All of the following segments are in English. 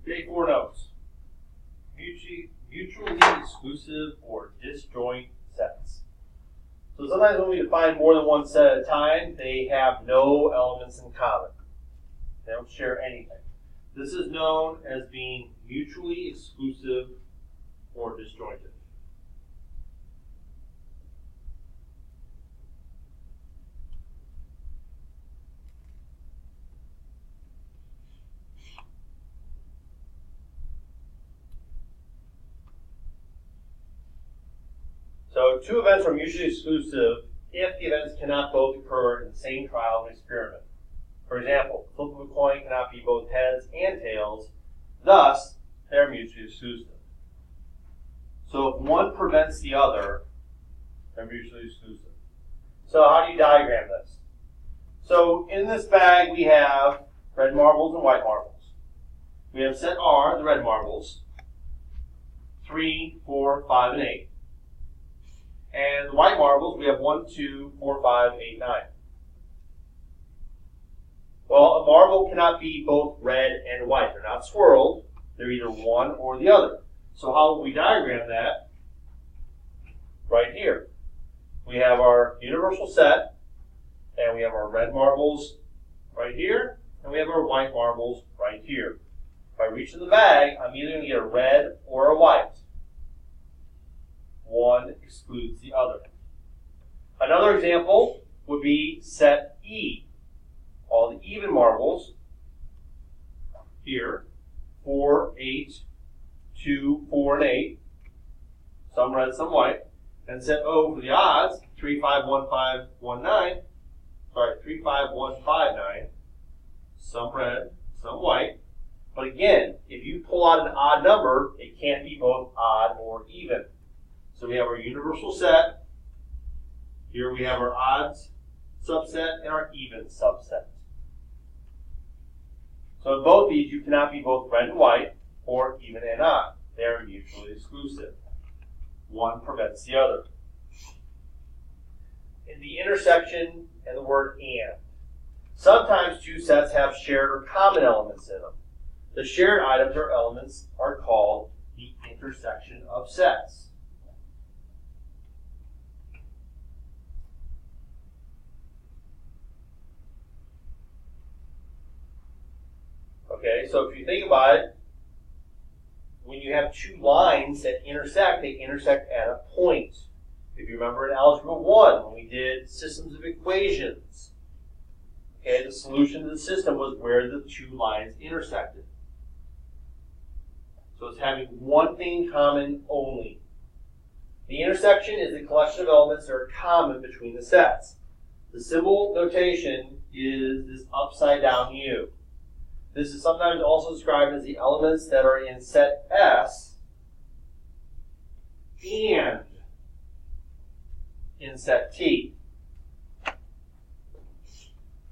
Day 4 notes. Mutually exclusive or disjoint sets. So sometimes when we define more than one set at a time, they have no elements in common. They don't share anything. This is known as being mutually exclusive or disjointed. So two events are mutually exclusive if the events cannot both occur in the same trial of an experiment. For example, the flip of a coin cannot be both heads and tails, thus they're mutually exclusive. So if one prevents the other, they're mutually exclusive. So how do you diagram this? So in this bag we have red marbles and white marbles. We have set R, the red marbles, 3, 4, 5, and 8. And the white marbles, we have 1, 2, 4, 5, 8, 9. Well, a marble cannot be both red and white. They're not swirled. They're either one or the other. So how will we diagram that? Right here. We have our universal set, and we have our red marbles right here, and we have our white marbles right here. If I reach in the bag, I'm either going to get a red or a white. One excludes the other. Another example would be set E. All the even marbles here, 4, 8, 2, 4, and 8. Some red, some white. And set O for the odds, 3, 5, 1, 5, 1, 9. Sorry, 3, 5, 1, 5, 9. Some red, some white. But again, if you pull out an odd number, it can't be both odd or even. So we have our universal set. Here we have our odds subset and our even subset. So in both these, you cannot be both red and white or even and odd. They are mutually exclusive. One prevents the other. In the intersection and the word and. Sometimes two sets have shared or common elements in them. The shared items or elements are called the intersection of sets. Okay, so if you think about it, when you have two lines that intersect, they intersect at a point. If you remember in Algebra 1, when we did systems of equations, okay, the solution to the system was where the two lines intersected. So it's having one thing in common only. The intersection is the collection of elements that are common between the sets. The symbol notation is this upside down U. This is sometimes also described as the elements that are in set S and in set T.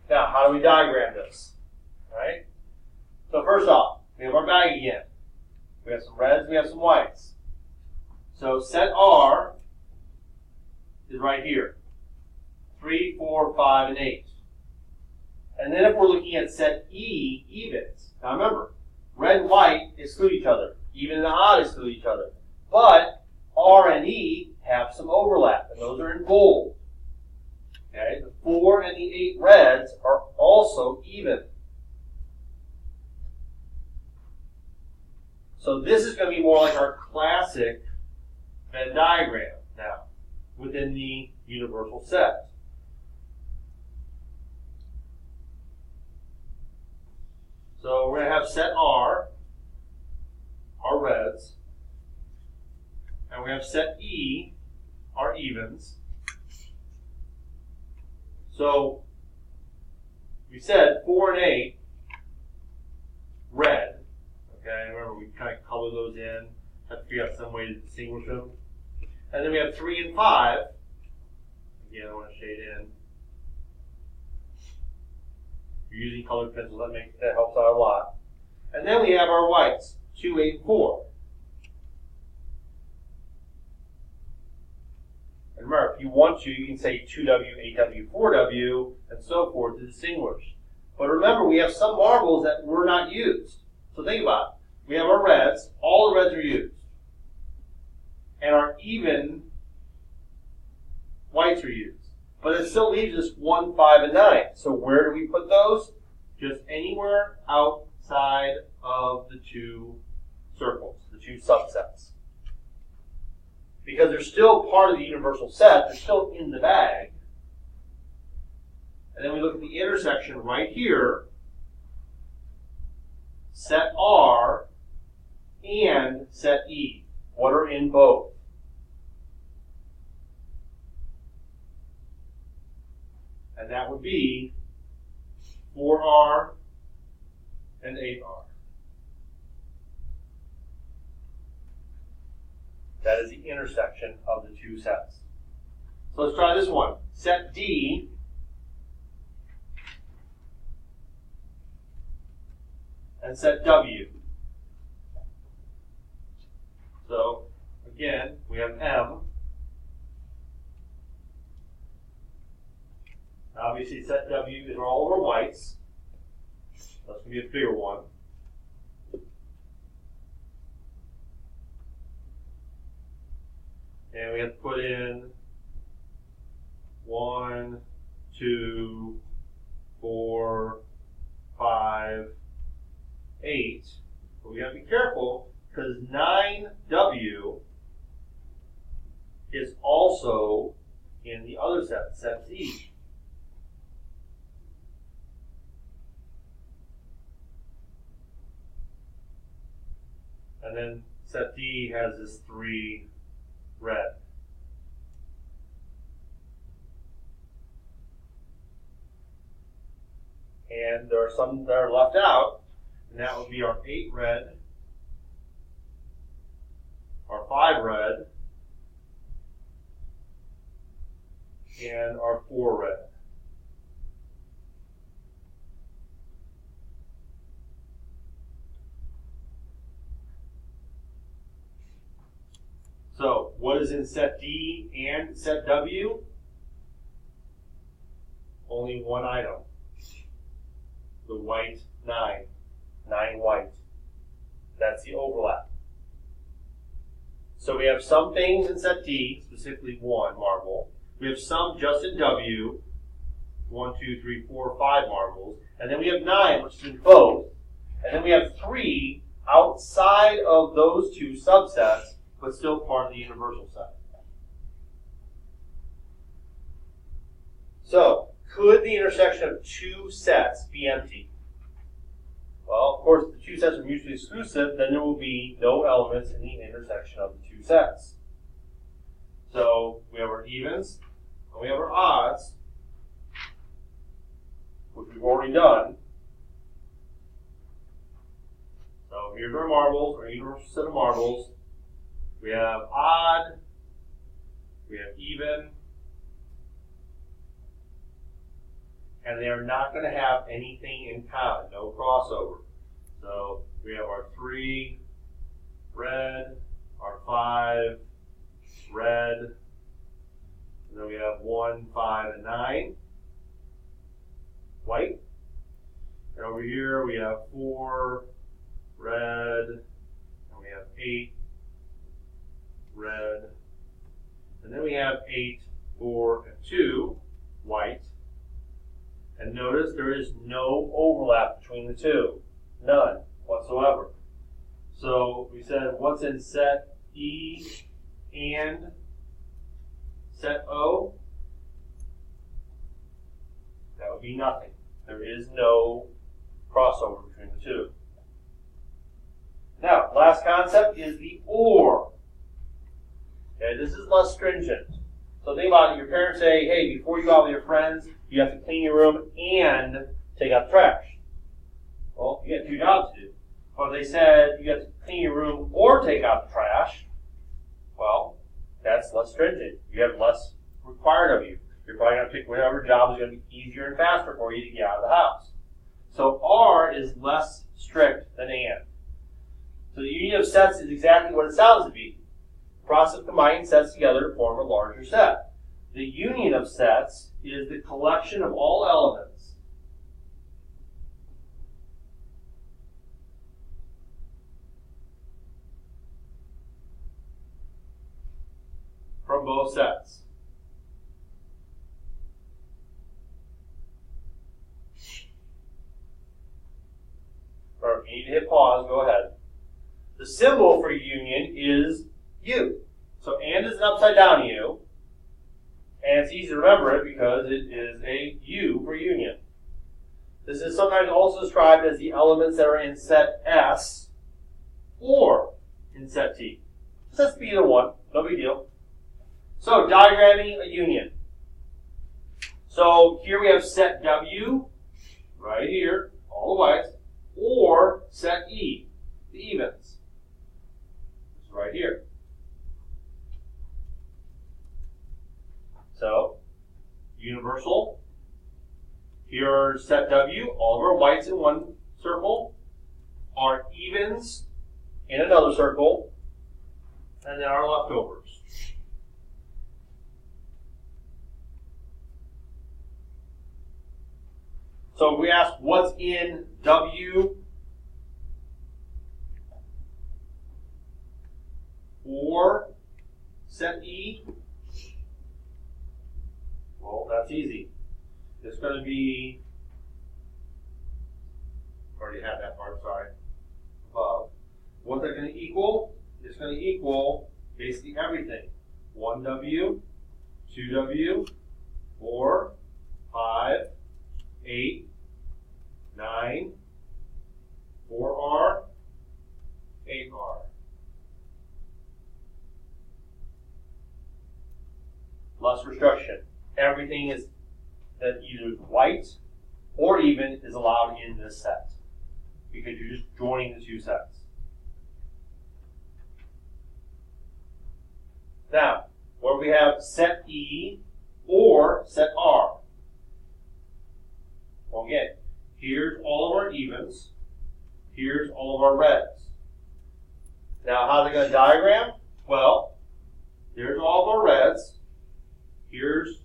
Now, how do we diagram this? All right? So first off, we have our bag again. We have some reds, we have some whites. So set R is right here. 3, 4, 5, and 8. And then if we're looking at set E, evens. Now remember, red and white exclude each other. Even and odd exclude each other. But R and E have some overlap, and those are in bold. Okay, the 4 and the 8 reds are also even. So this is going to be more like our classic Venn diagram now, within the universal set. So we're going to have set R, our reds, and we have set E, our evens. So we said 4 and 8, red. Okay, remember we kind of color those in, have to figure out some way to distinguish them. And then we have 3 and 5. Again, I want to shade in. If you're using colored pencils, that helps out a lot. And then we have our whites, 2, 8, and 4. And remember, if you want to, you can say 2W, 8W, 4W, and so forth to distinguish. But remember, we have some marbles that were not used. So think about it. we have our reds. All the reds are used. And our even whites are used. But it still leaves us 1, 5, and 9. So where do we put those? Just anywhere outside of the two circles, the two subsets. Because they're still part of the universal set, they're still in the bag. And then we look at the intersection right here, set R and set E. What are in both? And that would be 4R and 8R. That is the intersection of the two sets. So let's try this one. Set D and set W. So again, we have M. Obviously, set W is all of our whites. That's going to be a bigger one. And we have to put in 1, 2, 4, 5, 8. But we got to be careful because 9W is also in the other set, set E. And then set D has this 3 red. And there are some that are left out, and that would be our 8 red, our 5 red, and our 4 red. So, what is in set D and set W? Only one item. The white 9. 9 white. That's the overlap. So we have some things in set D, specifically 1 marble. We have some just in W, 1, 2, 3, 4, 5 marbles. And then we have 9, which is in both. And then we have 3 outside of those two subsets, but still part of the universal set. So, could the intersection of two sets be empty? Well, of course, if the two sets are mutually exclusive, then there will be no elements in the intersection of the two sets. So, we have our evens, and we have our odds, which we've already done. So, here's our marbles, our universal set of marbles. We have odd, we have even, and they are not going to have anything in common, no crossover. So we have our 3 red, our 5 red, and then we have 1, 5, and 9 white. And over here we have 4 red, and we have 8 red, and then we have 8, 4, and 2 white. And notice there is no overlap between the two. None whatsoever. So we said what's in set E and set O? That would be nothing. There is no crossover between the two. Now, last concept is the OR. Okay, this is less stringent. So think about it. Your parents say, hey, before you go out with your friends, you have to clean your room and take out the trash. Well, you got 2 jobs to do. Or they said you have to clean your room or take out the trash. Well, that's less stringent. You have less required of you. You're probably going to pick whatever job is going to be easier and faster for you to get out of the house. So R is less strict than AND. So the union of sets is exactly what it sounds to be. The process of combining sets together to form a larger set. The union of sets is the collection of all elements . from both sets. Or if you need to hit pause, go ahead. The symbol for union is U. So and is an upside down U. And it's easy to remember it because it is a U for union. This is sometimes also described as the elements that are in set S or in set T. This has to be either one, no big deal. So diagramming a union. So here we have set W, right here, all the ways, or set E, the evens. It's right here. So, universal. Here are set W, all of our whites in one circle, our evens in another circle, and then our leftovers. So we ask what's in W or set E. Well, that's easy. It's going to be, already had that part, sorry, above. What's that going to equal? It's going to equal basically everything. 1W, 2W, 4, 5, 8, 9, 4R, 8R. Less restriction. Everything is that either is white or even is allowed in this set because you're just joining the two sets. Now, where we have set E or set R. Well, again, here's all of our evens. Here's all of our reds. Now, how's it going to diagram? Well, here's all of our reds. Here's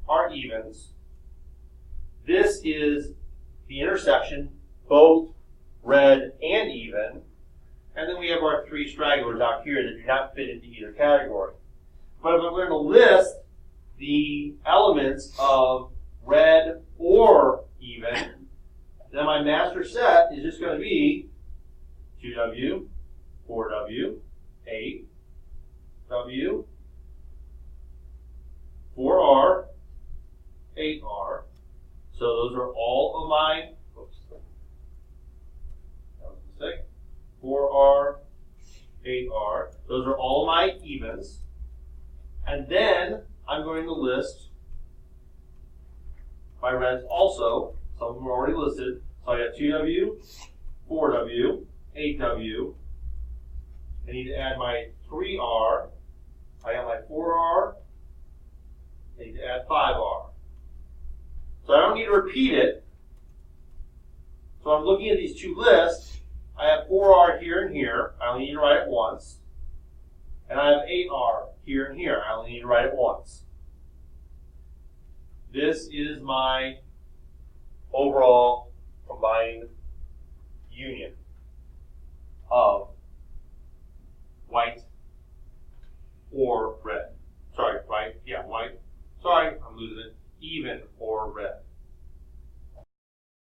our evens. This is the intersection, both red and even. And then we have our three stragglers out here that do not fit into either category. But if I'm going to list the elements of red or even, then my master set is just going to be 2W, 4W, 8W, 4R, 8R. So those are all of my, oops, that was a mistake, 4R, 8R. Those are all of my evens. And then I'm going to list my reds also. Some of them are already listed. So I got 2W, 4W, 8W. I need to add my 3R. I got my 4R. I need to add 5R. So I don't need to repeat it. So I'm looking at these two lists. I have 4R here and here. I only need to write it once. And I have 8R here and here. I only need to write it once. This is my overall combined union of white or red. Sorry, right? Yeah, white. Sorry, I'm losing it. Even